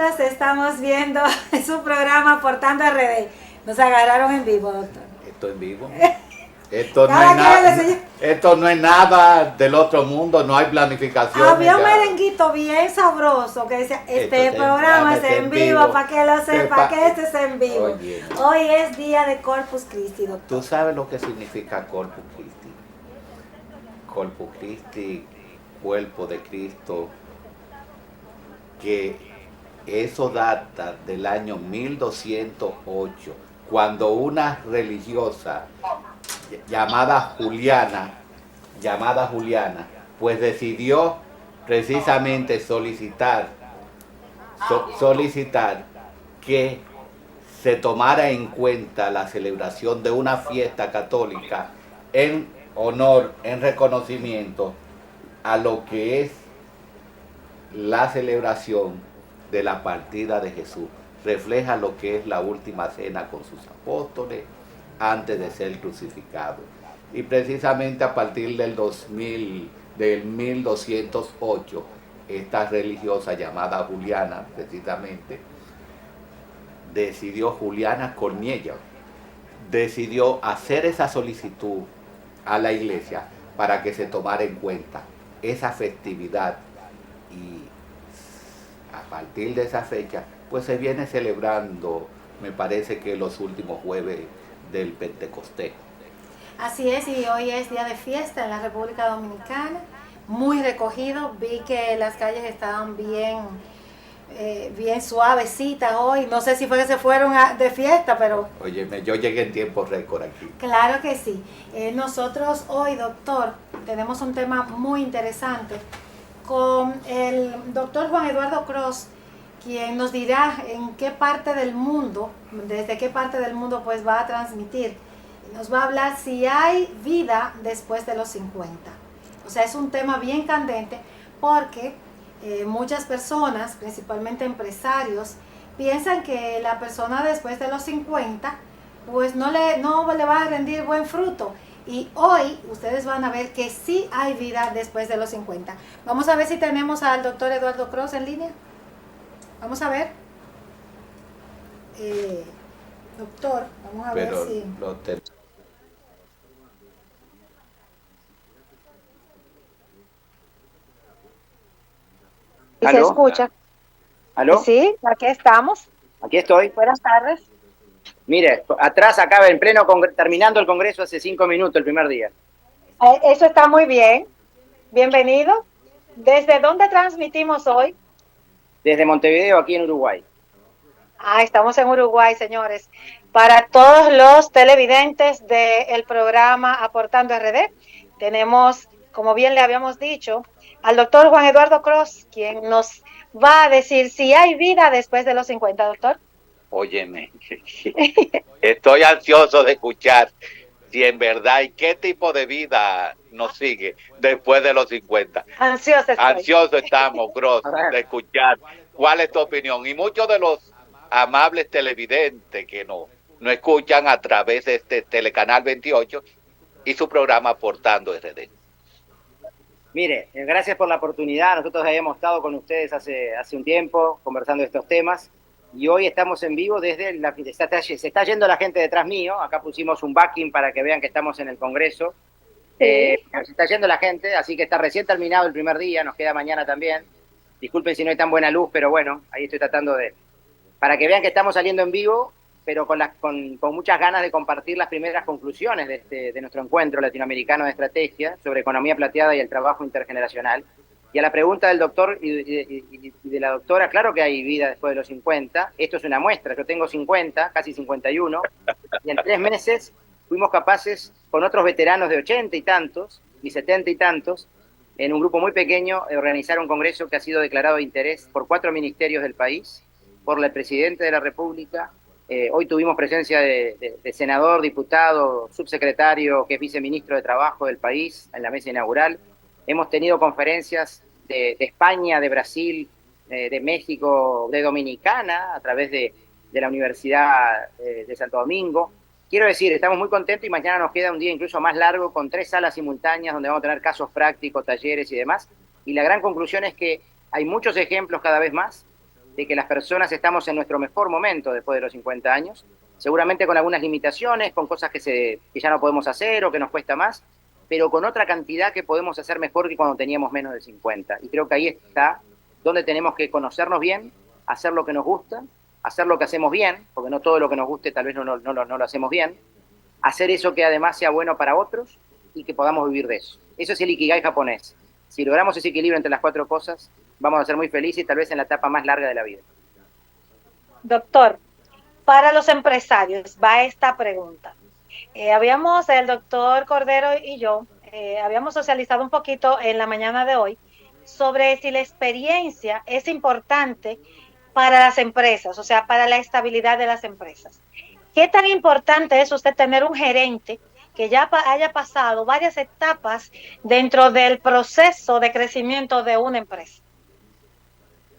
Nosotros estamos viendo su programa Aportando RD. Nos agarraron en vivo, doctor. Esto en vivo. Esto no es nada del otro mundo, no hay planificación. Había un merenguito bien sabroso que decía, este programa es en vivo, para que lo sepa, que este es en vivo. Oye, hoy es día de Corpus Christi, doctor. ¿Tú sabes lo que significa Corpus Christi? Corpus Christi, cuerpo de Cristo, que eso data del año 1208, cuando una religiosa llamada Juliana, pues decidió precisamente solicitar que se tomara en cuenta la celebración de una fiesta católica en honor, en reconocimiento a lo que es la celebración de la partida de Jesús. Refleja lo que es la última cena con sus apóstoles antes de ser crucificado. Y precisamente a partir del 1208, esta religiosa llamada Juliana, precisamente, Juliana Corniella, decidió hacer esa solicitud a la iglesia para que se tomara en cuenta esa festividad, y a partir de esa fecha pues se viene celebrando, me parece que los últimos jueves del Pentecostés. Así es, y hoy es día de fiesta en la República Dominicana, muy recogido. Vi que las calles estaban bien suavecitas hoy. No sé si fue que se fueron de fiesta, pero... Óyeme, yo llegué en tiempo récord aquí. Claro que sí. Nosotros hoy, doctor, tenemos un tema muy interesante con el doctor Juan Eduardo Cross, quien nos dirá en qué parte del mundo, desde qué parte del mundo pues va a transmitir. Nos va a hablar si hay vida después de los 50. O sea, es un tema bien candente porque muchas personas, principalmente empresarios, piensan que la persona después de los 50 pues no le va a rendir buen fruto. Y hoy ustedes van a ver que sí hay vida después de los 50. Vamos a ver si tenemos al doctor Eduardo Cross en línea. Vamos a ver. Doctor, vamos a ver si... ¿Y se escucha? ¿Aló? Sí, aquí estamos. Aquí estoy. Buenas tardes. Mire, atrás acaba en pleno, terminando el Congreso hace 5 minutos, el primer día. Eso está muy bien. Bienvenido. ¿Desde dónde transmitimos hoy? Desde Montevideo, aquí en Uruguay. Estamos en Uruguay, señores. Para todos los televidentes del programa Aportando RD, tenemos, como bien le habíamos dicho, al doctor Juan Eduardo Cross, quien nos va a decir si hay vida después de los 50, doctor. Óyeme, estoy ansioso de escuchar si en verdad y qué tipo de vida nos sigue después de los 50. Ansioso estamos, Cross, de escuchar cuál es tu opinión. Y muchos de los amables televidentes que nos escuchan a través de este Telecanal 28 y su programa Aportando RD. Mire, gracias por la oportunidad. Nosotros habíamos estado con ustedes hace un tiempo conversando de estos temas. Y hoy estamos en vivo desde se está yendo la gente detrás mío. Acá pusimos un backing para que vean que estamos en el Congreso. Se está yendo la gente, así que está recién terminado el primer día, nos queda mañana también. Disculpen si no hay tan buena luz, pero bueno, ahí estoy tratando para que vean que estamos saliendo en vivo, pero con muchas ganas de compartir las primeras conclusiones de nuestro encuentro latinoamericano de estrategia sobre economía plateada y el trabajo intergeneracional. Y a la pregunta del doctor y de la doctora, claro que hay vida después de los 50. Esto es una muestra. Yo tengo 50, casi 51, y en 3 meses fuimos capaces, con otros veteranos de 80 y tantos y 70 y tantos, en un grupo muy pequeño, de organizar un congreso que ha sido declarado de interés por 4 ministerios del país, por el presidente de la República. Hoy tuvimos presencia de senador, diputado, subsecretario, que es viceministro de Trabajo del país, en la mesa inaugural. Hemos tenido conferencias de España, de Brasil, de México, de Dominicana, a través de la Universidad de Santo Domingo. Quiero decir, estamos muy contentos y mañana nos queda un día incluso más largo con 3 salas simultáneas donde vamos a tener casos prácticos, talleres y demás. Y la gran conclusión es que hay muchos ejemplos cada vez más de que las personas estamos en nuestro mejor momento después de los 50 años, seguramente con algunas limitaciones, con cosas que ya no podemos hacer o que nos cuesta más, pero con otra cantidad que podemos hacer mejor que cuando teníamos menos de 50. Y creo que ahí está donde tenemos que conocernos bien, hacer lo que nos gusta, hacer lo que hacemos bien, porque no todo lo que nos guste tal vez no lo hacemos bien, hacer eso que además sea bueno para otros y que podamos vivir de eso. Eso es el Ikigai japonés. Si logramos ese equilibrio entre las cuatro cosas, vamos a ser muy felices, tal vez en la etapa más larga de la vida. Doctor, para los empresarios va esta pregunta. El doctor Cordero y yo, habíamos socializado un poquito en la mañana de hoy sobre si la experiencia es importante para las empresas, o sea, para la estabilidad de las empresas. ¿Qué tan importante es usted tener un gerente que ya haya pasado varias etapas dentro del proceso de crecimiento de una empresa?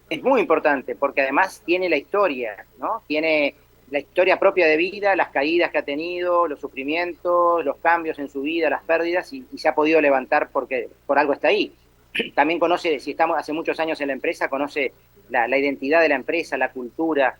Es muy importante porque además tiene la historia, ¿no? Tiene la historia propia de vida, las caídas que ha tenido, los sufrimientos, los cambios en su vida, las pérdidas, y se ha podido levantar porque por algo está ahí. También conoce, si estamos hace muchos años en la empresa, conoce la identidad de la empresa, la cultura,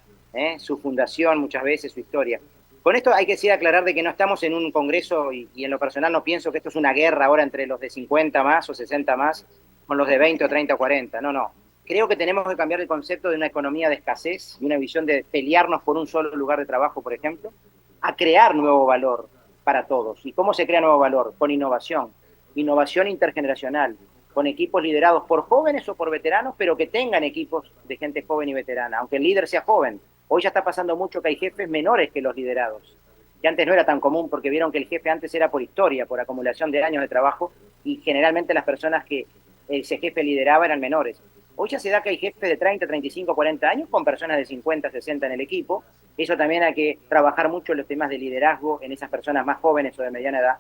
su fundación muchas veces, su historia. Con esto hay que sí aclarar de que no estamos en un congreso y en lo personal no pienso que esto es una guerra ahora entre los de 50 más o 60 más con los de 20 o 30 o 40, no. Creo que tenemos que cambiar el concepto de una economía de escasez y una visión de pelearnos por un solo lugar de trabajo, por ejemplo, a crear nuevo valor para todos. ¿Y cómo se crea nuevo valor? Con innovación intergeneracional, con equipos liderados por jóvenes o por veteranos, pero que tengan equipos de gente joven y veterana, aunque el líder sea joven. Hoy ya está pasando mucho que hay jefes menores que los liderados, que antes no era tan común porque vieron que el jefe antes era por historia, por acumulación de años de trabajo, y generalmente las personas que ese jefe lideraba eran menores. Hoy ya se da que hay jefes de 30, 35, 40 años con personas de 50, 60 en el equipo. Eso también hay que trabajar mucho en los temas de liderazgo en esas personas más jóvenes o de mediana edad.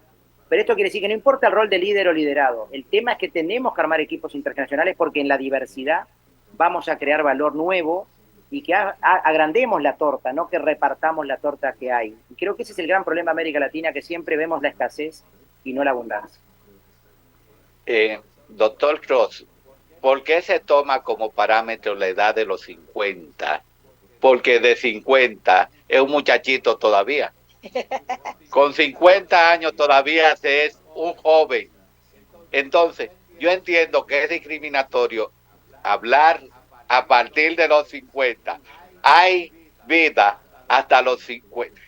Pero esto quiere decir que no importa el rol de líder o liderado. El tema es que tenemos que armar equipos internacionales porque en la diversidad vamos a crear valor nuevo y que agrandemos la torta, no que repartamos la torta que hay. Y creo que ese es el gran problema de América Latina, que siempre vemos la escasez y no la abundancia. Doctor Cross, ¿por qué se toma como parámetro la edad de los 50? Porque de 50 es un muchachito todavía. Con 50 años todavía se es un joven. Entonces, yo entiendo que es discriminatorio hablar a partir de los 50. Hay vida hasta los 50.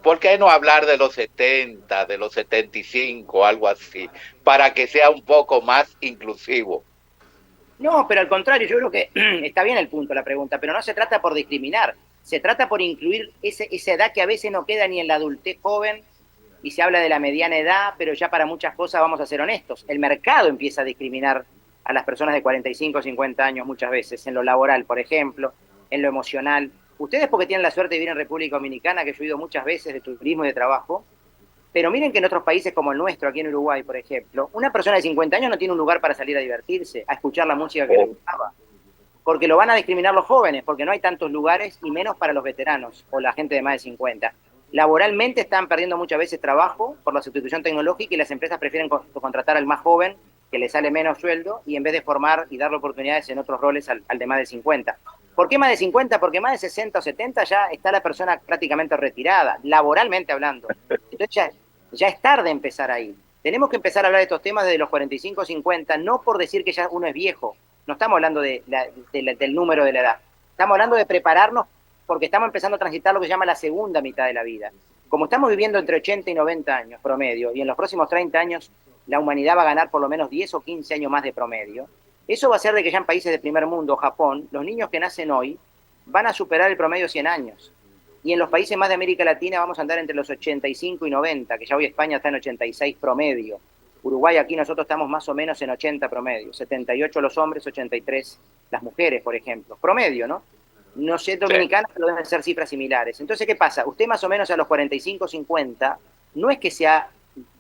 ¿Por qué no hablar de los 70, de los 75, algo así, para que sea un poco más inclusivo? No, pero al contrario, yo creo que está bien el punto, la pregunta, pero no se trata por discriminar, se trata por incluir esa edad que a veces no queda ni en la adultez joven y se habla de la mediana edad, pero ya para muchas cosas vamos a ser honestos. El mercado empieza a discriminar a las personas de 45 o 50 años muchas veces, en lo laboral, por ejemplo, en lo emocional. Ustedes porque tienen la suerte de vivir en República Dominicana, que yo he ido muchas veces de turismo y de trabajo, pero miren que en otros países como el nuestro, aquí en Uruguay, por ejemplo, una persona de 50 años no tiene un lugar para salir a divertirse, a escuchar la música que le gustaba, porque lo van a discriminar los jóvenes, porque no hay tantos lugares y menos para los veteranos o la gente de más de 50. Laboralmente están perdiendo muchas veces trabajo por la sustitución tecnológica y las empresas prefieren contratar al más joven, que le sale menos sueldo, y en vez de formar y darle oportunidades en otros roles al de más de 50. ¿Por qué más de 50? Porque más de 60 o 70 ya está la persona prácticamente retirada, laboralmente hablando. Entonces ya es tarde empezar ahí. Tenemos que empezar a hablar de estos temas desde los 45 o 50, no por decir que ya uno es viejo. No estamos hablando del número de la edad. Estamos hablando de prepararnos porque estamos empezando a transitar lo que se llama la segunda mitad de la vida. Como estamos viviendo entre 80 y 90 años promedio, y en los próximos 30 años la humanidad va a ganar por lo menos 10 o 15 años más de promedio, eso va a hacer de que ya en países de primer mundo, Japón, los niños que nacen hoy van a superar el promedio de 100 años. Y en los países más de América Latina vamos a andar entre los 85 y 90, que ya hoy España está en 86 promedio. Uruguay, aquí nosotros estamos más o menos en 80 promedio, 78 los hombres, 83 las mujeres, por ejemplo. Promedio, ¿no? No sé, Dominicana, pero deben ser cifras similares. Entonces, ¿qué pasa? Usted más o menos a los 45, 50, no es que sea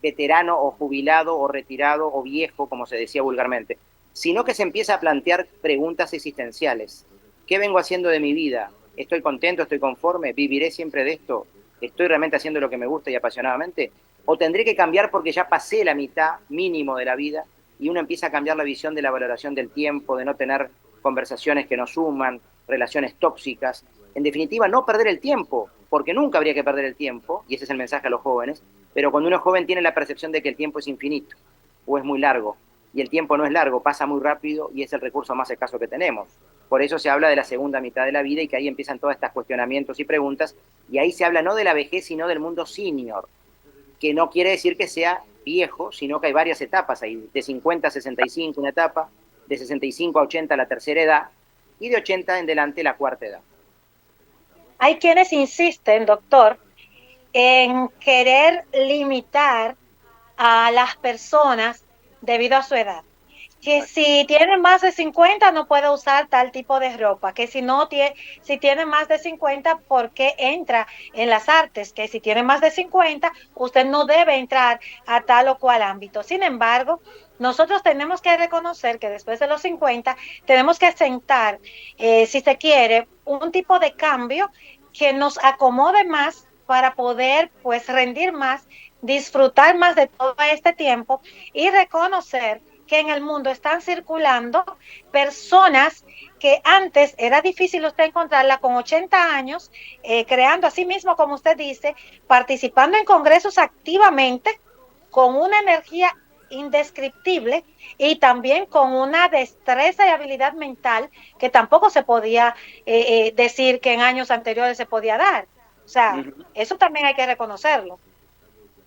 veterano o jubilado o retirado o viejo, como se decía vulgarmente, sino que se empieza a plantear preguntas existenciales. ¿Qué vengo haciendo de mi vida? ¿Estoy contento? ¿Estoy conforme? ¿Viviré siempre de esto? ¿Estoy realmente haciendo lo que me gusta y apasionadamente? ¿O tendré que cambiar porque ya pasé la mitad mínimo de la vida y uno empieza a cambiar la visión de la valoración del tiempo, de no tener conversaciones que nos suman, relaciones tóxicas. En definitiva, no perder el tiempo, porque nunca habría que perder el tiempo, y ese es el mensaje a los jóvenes, pero cuando uno es joven tiene la percepción de que el tiempo es infinito o es muy largo, y el tiempo no es largo, pasa muy rápido y es el recurso más escaso que tenemos. Por eso se habla de la segunda mitad de la vida y que ahí empiezan todos estos cuestionamientos y preguntas, y ahí se habla no de la vejez, sino del mundo senior, que no quiere decir que sea viejo, sino que hay varias etapas, hay de 50 a 65 una etapa, de 65 a 80 la tercera edad, y de 80 en delante la cuarta edad. Hay quienes insisten, doctor, en querer limitar a las personas debido a su edad. Que si tiene más de 50 no puede usar tal tipo de ropa, que si no tiene, si tiene más de 50, ¿por qué entra en las artes? Que si tiene más de 50, usted no debe entrar a tal o cual ámbito. Sin embargo, nosotros tenemos que reconocer que después de los 50 tenemos que sentar, si se quiere, un tipo de cambio que nos acomode más para poder pues rendir más, disfrutar más de todo este tiempo y reconocer que en el mundo están circulando personas que antes era difícil usted encontrarla con 80 años, creando así mismo, como usted dice, participando en congresos activamente, con una energía indescriptible y también con una destreza y habilidad mental que tampoco se podía decir que en años anteriores se podía dar. O sea, eso también hay que reconocerlo.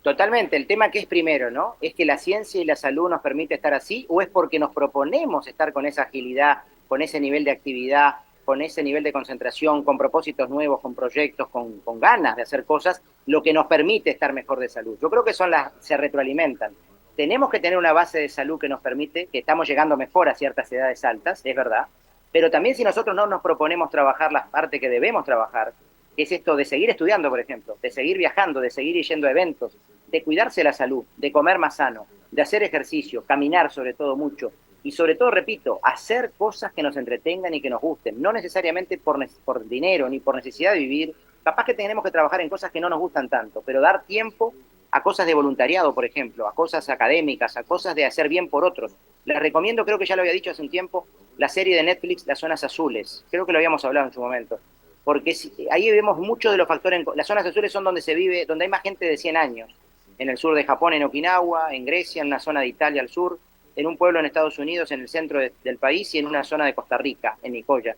Totalmente, el tema que es primero, ¿no? ¿Es que la ciencia y la salud nos permite estar así o es porque nos proponemos estar con esa agilidad, con ese nivel de actividad, con ese nivel de concentración, con propósitos nuevos, con proyectos, con ganas de hacer cosas, lo que nos permite estar mejor de salud? Yo creo que se retroalimentan. Tenemos que tener una base de salud que nos permite, que estamos llegando mejor a ciertas edades altas, es verdad, pero también si nosotros no nos proponemos trabajar la parte que debemos trabajar, que es esto de seguir estudiando, por ejemplo, de seguir viajando, de seguir yendo a eventos, de cuidarse la salud, de comer más sano, de hacer ejercicio, caminar sobre todo mucho, y sobre todo, repito, hacer cosas que nos entretengan y que nos gusten, no necesariamente por dinero ni por necesidad de vivir. Capaz que tenemos que trabajar en cosas que no nos gustan tanto, pero dar tiempo a cosas de voluntariado, por ejemplo, a cosas académicas, a cosas de hacer bien por otros. Les recomiendo, creo que ya lo había dicho hace un tiempo, la serie de Netflix, Las Zonas Azules. Creo que lo habíamos hablado en su momento. Porque ahí vemos muchos de los factores. Las zonas azules son donde se vive, donde hay más gente de 100 años. En el sur de Japón, en Okinawa, en Grecia, en una zona de Italia al sur, en un pueblo en Estados Unidos, en el centro del país, y en una zona de Costa Rica, en Nicoya.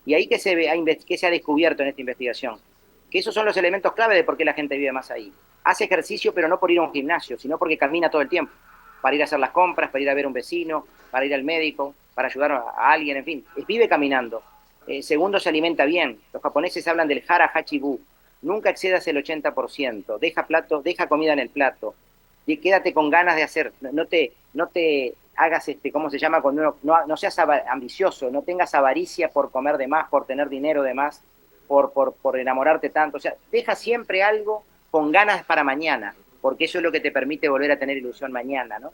Y ahí que se ha descubierto en esta investigación, que esos son los elementos clave de por qué la gente vive más ahí. Hace ejercicio, pero no por ir a un gimnasio, sino porque camina todo el tiempo, para ir a hacer las compras, para ir a ver a un vecino, para ir al médico, para ayudar a alguien, en fin, vive caminando. Segundo, se alimenta bien. Los japoneses hablan del hara hachibu. Nunca excedas el 80%. Deja comida en el plato. Y quédate con ganas de hacer. No te hagas, ¿cómo se llama? Cuando no seas ambicioso, no tengas avaricia por comer de más, por tener dinero de más, por enamorarte tanto. O sea, deja siempre algo con ganas para mañana, porque eso es lo que te permite volver a tener ilusión mañana, ¿no?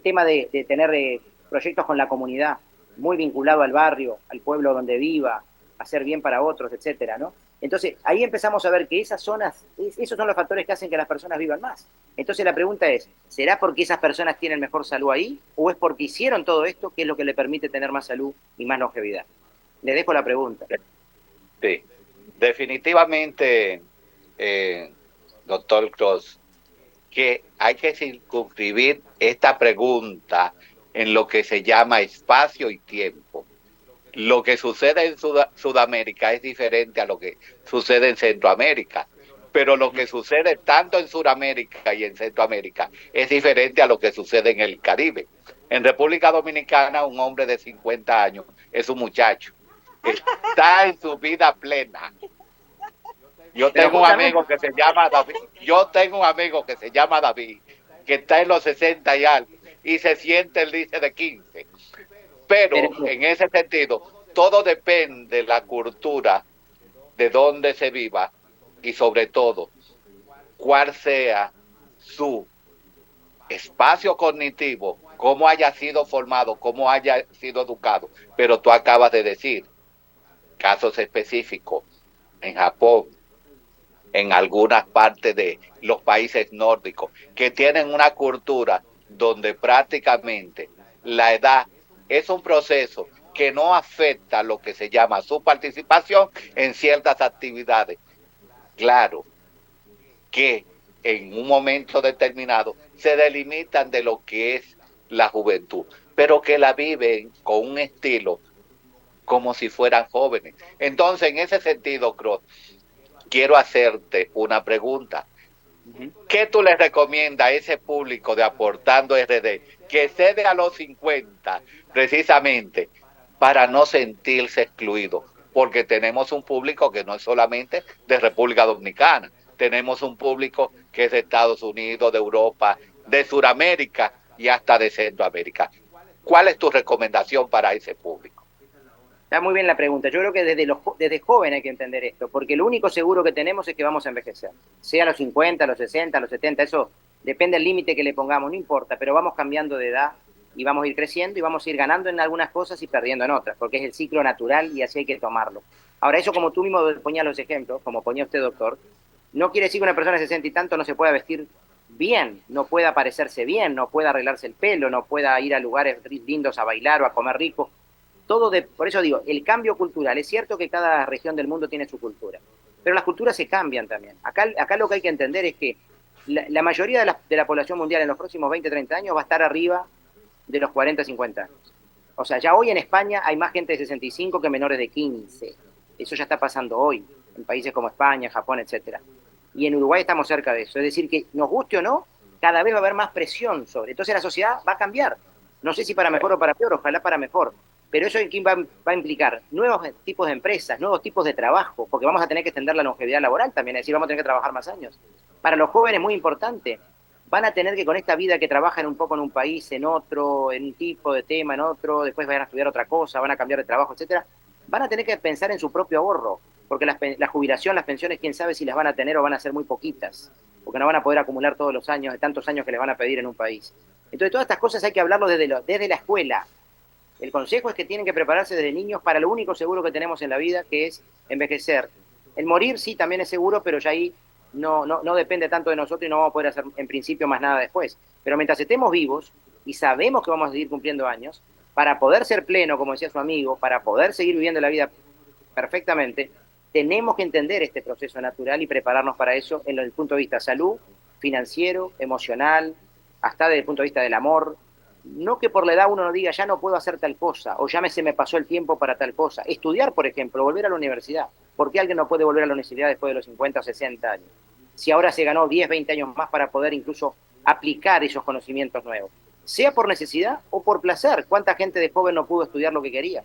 Tema de tener proyectos con la comunidad, muy vinculado al barrio, al pueblo donde viva, hacer bien para otros, etcétera, ¿no? Entonces, ahí empezamos a ver que esas zonas, esos son los factores que hacen que las personas vivan más. Entonces, la pregunta es, ¿será porque esas personas tienen mejor salud ahí? ¿O es porque hicieron todo esto que es lo que le permite tener más salud y más longevidad? Le dejo la pregunta. Sí, definitivamente, doctor Cross, que hay que circunscribir esta pregunta en lo que se llama espacio y tiempo. Lo que sucede en Sudamérica es diferente a lo que sucede en Centroamérica, pero lo que sucede tanto en Sudamérica y en Centroamérica es diferente a lo que sucede en el Caribe. En República Dominicana, un hombre de 50 años es un muchacho, está en su vida plena. Yo tengo un amigo que se llama David, que está en los 60 y algo, y se siente el dice de 15. Pero en ese sentido, todo depende de la cultura, de dónde se viva, y sobre todo, cuál sea su espacio cognitivo, cómo haya sido formado, cómo haya sido educado. Pero tú acabas de decir, casos específicos, en Japón, en algunas partes de los países nórdicos, que tienen una cultura donde prácticamente la edad es un proceso que no afecta lo que se llama su participación en ciertas actividades. Claro que en un momento determinado se delimitan de lo que es la juventud, pero que la viven con un estilo como si fueran jóvenes. Entonces, en ese sentido, Cross, quiero hacerte una pregunta. ¿Qué tú le recomiendas a ese público de Aportando RD que cede a los 50 precisamente para no sentirse excluido? Porque tenemos un público que no es solamente de República Dominicana, tenemos un público que es de Estados Unidos, de Europa, de Sudamérica y hasta de Centroamérica. ¿Cuál es tu recomendación para ese público? Está muy bien la pregunta. Yo creo que desde joven hay que entender esto, porque lo único seguro que tenemos es que vamos a envejecer. Sea a los 50, a los 60, a los 70, eso depende del límite que le pongamos, no importa, pero vamos cambiando de edad y vamos a ir creciendo y vamos a ir ganando en algunas cosas y perdiendo en otras, porque es el ciclo natural y así hay que tomarlo. Ahora, eso como tú mismo ponías los ejemplos, como ponía usted, doctor, no quiere decir que una persona de 60 y tanto no se pueda vestir bien, no pueda parecerse bien, no pueda arreglarse el pelo, no pueda ir a lugares lindos a bailar o a comer rico. Por eso digo, el cambio cultural, es cierto que cada región del mundo tiene su cultura, pero las culturas se cambian también. Acá lo que hay que entender es que la mayoría de la población mundial en los próximos 20, 30 años va a estar arriba de los 40, 50 años. O sea, ya hoy en España hay más gente de 65 que menores de 15. Eso ya está pasando hoy, en países como España, Japón, etcétera. Y en Uruguay estamos cerca de eso. Es decir, que nos guste o no, cada vez va a haber más presión sobre. Entonces la sociedad va a cambiar. No sé si para mejor o para peor, ojalá para mejor. Pero eso va a implicar nuevos tipos de empresas, nuevos tipos de trabajo, porque vamos a tener que extender la longevidad laboral también, es decir, vamos a tener que trabajar más años. Para los jóvenes, muy importante, van a tener que con esta vida que trabajan un poco en un país, en otro, en un tipo de tema, en otro, después van a estudiar otra cosa, van a cambiar de trabajo, etcétera, van a tener que pensar en su propio ahorro, porque la jubilación, las pensiones, quién sabe si las van a tener o van a ser muy poquitas, porque no van a poder acumular todos los años, de tantos años que les van a pedir en un país. Entonces, todas estas cosas hay que hablarlo desde la escuela. El consejo es que tienen que prepararse desde niños para lo único seguro que tenemos en la vida, que es envejecer. El morir sí también es seguro, pero ya ahí no depende tanto de nosotros y no vamos a poder hacer en principio más nada después. Pero mientras estemos vivos y sabemos que vamos a seguir cumpliendo años, para poder ser pleno, como decía su amigo, para poder seguir viviendo la vida perfectamente, tenemos que entender este proceso natural y prepararnos para eso desde el punto de vista salud, financiero, emocional, hasta desde el punto de vista del amor. No que por la edad uno no diga, ya no puedo hacer tal cosa, o ya se me pasó el tiempo para tal cosa. Estudiar, por ejemplo, volver a la universidad. ¿Por qué alguien no puede volver a la universidad después de los 50 o 60 años? Si ahora se ganó 10, 20 años más para poder incluso aplicar esos conocimientos nuevos. Sea por necesidad o por placer. ¿Cuánta gente de joven no pudo estudiar lo que quería?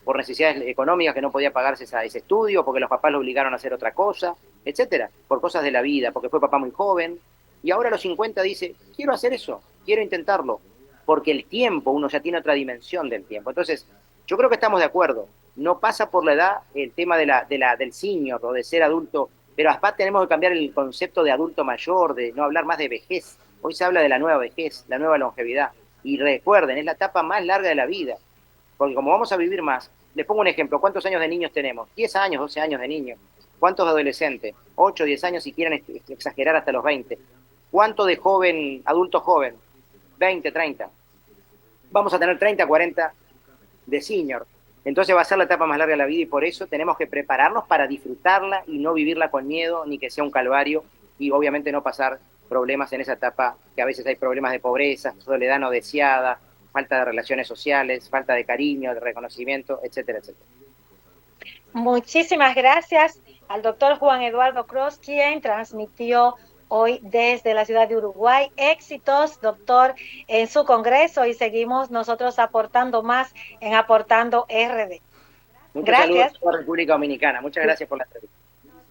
Por necesidades económicas, que no podía pagarse ese estudio, porque los papás lo obligaron a hacer otra cosa, etcétera. Por cosas de la vida, porque fue papá muy joven. Y ahora a los 50 dice, quiero hacer eso, quiero intentarlo. Porque el tiempo, uno ya tiene otra dimensión del tiempo. Entonces, yo creo que estamos de acuerdo. No pasa por la edad el tema del senior o de ser adulto, pero hasta tenemos que cambiar el concepto de adulto mayor, de no hablar más de vejez. Hoy se habla de la nueva vejez, la nueva longevidad. Y recuerden, es la etapa más larga de la vida. Porque como vamos a vivir más, les pongo un ejemplo. ¿Cuántos años de niños tenemos? 10 años, 12 años de niños. ¿Cuántos de adolescentes? 8, 10 años si quieren exagerar hasta los 20. ¿Cuánto de joven, adulto joven? 20, 30. Vamos a tener 30, 40 de senior. Entonces va a ser la etapa más larga de la vida y por eso tenemos que prepararnos para disfrutarla y no vivirla con miedo ni que sea un calvario y obviamente no pasar problemas en esa etapa, que a veces hay problemas de pobreza, soledad no deseada, falta de relaciones sociales, falta de cariño, de reconocimiento, etcétera, etcétera. Muchísimas gracias al doctor Juan Eduardo Cross, quien transmitió hoy desde la ciudad de Uruguay. Éxitos, doctor, en su congreso y seguimos nosotros aportando más en Aportando RD. Muchos saludos a la República Dominicana. Muchas gracias por la entrevista.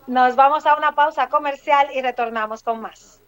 Nos vamos a una pausa comercial y retornamos con más.